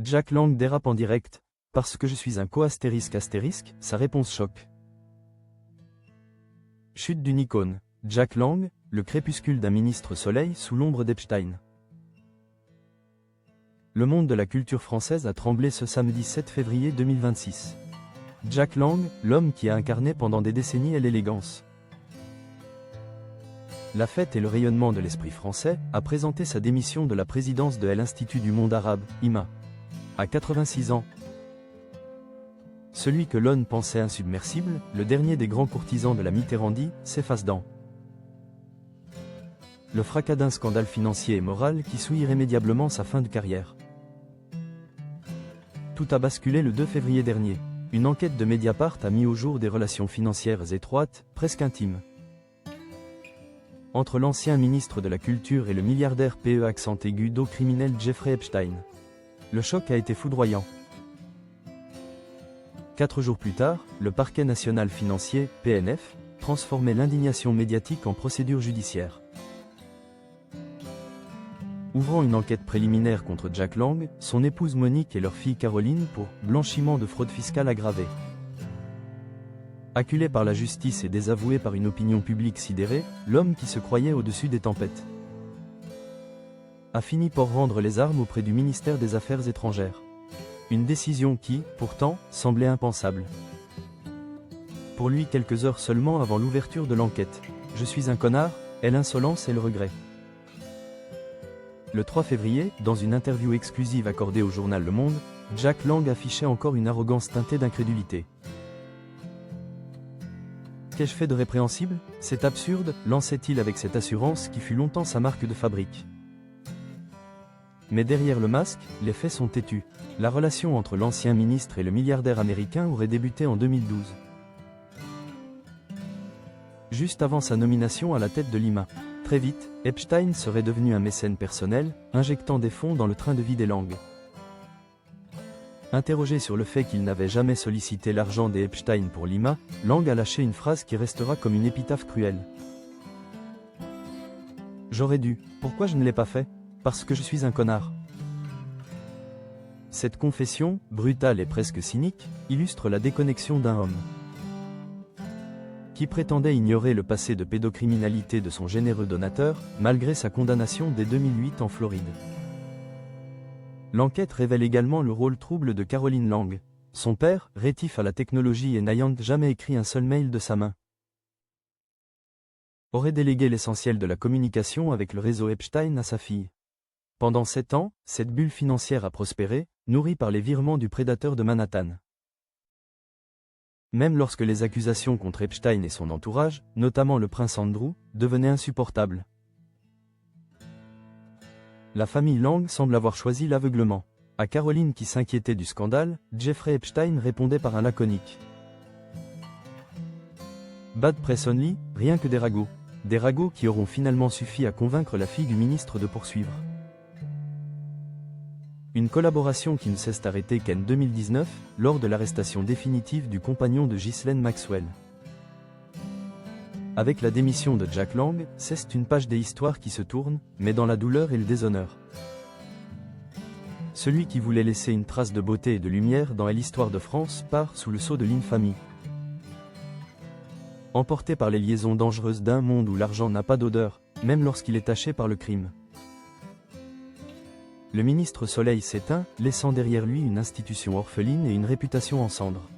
Jack Lang dérape en direct, parce que je suis un co-astérisque astérisque, sa réponse choque. Chute d'une icône. Jack Lang, le crépuscule d'un ministre soleil sous l'ombre d'Epstein. Le monde de la culture française a tremblé ce samedi 7 février 2026. Jack Lang, l'homme qui a incarné pendant des décennies l'élégance, la fête et le rayonnement de l'esprit français, a présenté sa démission de la présidence de l'Institut du monde arabe, IMA. À 86 ans. Celui que l'on pensait insubmersible, le dernier des grands courtisans de la Mitterrandie, s'efface dans le fracas d'un scandale financier et moral qui souille irrémédiablement sa fin de carrière. Tout a basculé le 2 février dernier. Une enquête de Mediapart a mis au jour des relations financières étroites, presque intimes, entre l'ancien ministre de la Culture et le milliardaire accent aigu d'eau criminel Jeffrey Epstein. Le choc a été foudroyant. 4 jours plus tard, le parquet national financier, PNF, transformait l'indignation médiatique en procédure judiciaire, ouvrant une enquête préliminaire contre Jack Lang, son épouse Monique et leur fille Caroline pour blanchiment de fraude fiscale aggravée. Acculé par la justice et désavoué par une opinion publique sidérée, l'homme qui se croyait au-dessus des tempêtes a fini par rendre les armes auprès du ministère des Affaires étrangères. Une décision qui, pourtant, semblait impensable. Pour lui, quelques heures seulement avant l'ouverture de l'enquête. Je suis un connard, est l'insolence et le regret. Le 3 février, dans une interview exclusive accordée au journal Le Monde, Jack Lang affichait encore une arrogance teintée d'incrédulité. Qu'ai-je fait de répréhensible? C'est absurde, lançait-il avec cette assurance qui fut longtemps sa marque de fabrique. Mais derrière le masque, les faits sont têtus. La relation entre l'ancien ministre et le milliardaire américain aurait débuté en 2012. Juste avant sa nomination à la tête de l'IMA. Très vite, Epstein serait devenu un mécène personnel, injectant des fonds dans le train de vie des Lang. Interrogé sur le fait qu'il n'avait jamais sollicité l'argent des Epstein pour l'IMA, Lang a lâché une phrase qui restera comme une épitaphe cruelle. J'aurais dû. Pourquoi je ne l'ai pas fait? Parce que je suis un connard. Cette confession, brutale et presque cynique, illustre la déconnexion d'un homme qui prétendait ignorer le passé de pédocriminalité de son généreux donateur, malgré sa condamnation dès 2008 en Floride. L'enquête révèle également le rôle trouble de Caroline Lang. Son père, rétif à la technologie et n'ayant jamais écrit un seul mail de sa main, aurait délégué l'essentiel de la communication avec le réseau Epstein à sa fille. Pendant 7 ans, cette bulle financière a prospéré, nourrie par les virements du prédateur de Manhattan. Même lorsque les accusations contre Epstein et son entourage, notamment le prince Andrew, devenaient insupportables. La famille Lang semble avoir choisi l'aveuglement. À Caroline qui s'inquiétait du scandale, Jeffrey Epstein répondait par un laconique Bad press only, rien que des ragots. Des ragots qui auront finalement suffi à convaincre la fille du ministre de poursuivre. Une collaboration qui ne cesse d'arrêter qu'en 2019, lors de l'arrestation définitive du compagnon de Ghislaine Maxwell. Avec la démission de Jack Lang, c'est une page des histoires qui se tourne, mais dans la douleur et le déshonneur. Celui qui voulait laisser une trace de beauté et de lumière dans l'histoire de France part sous le sceau de l'infamie. Emporté par les liaisons dangereuses d'un monde où l'argent n'a pas d'odeur, même lorsqu'il est taché par le crime. Le ministre Soleil s'éteint, laissant derrière lui une institution orpheline et une réputation en cendres.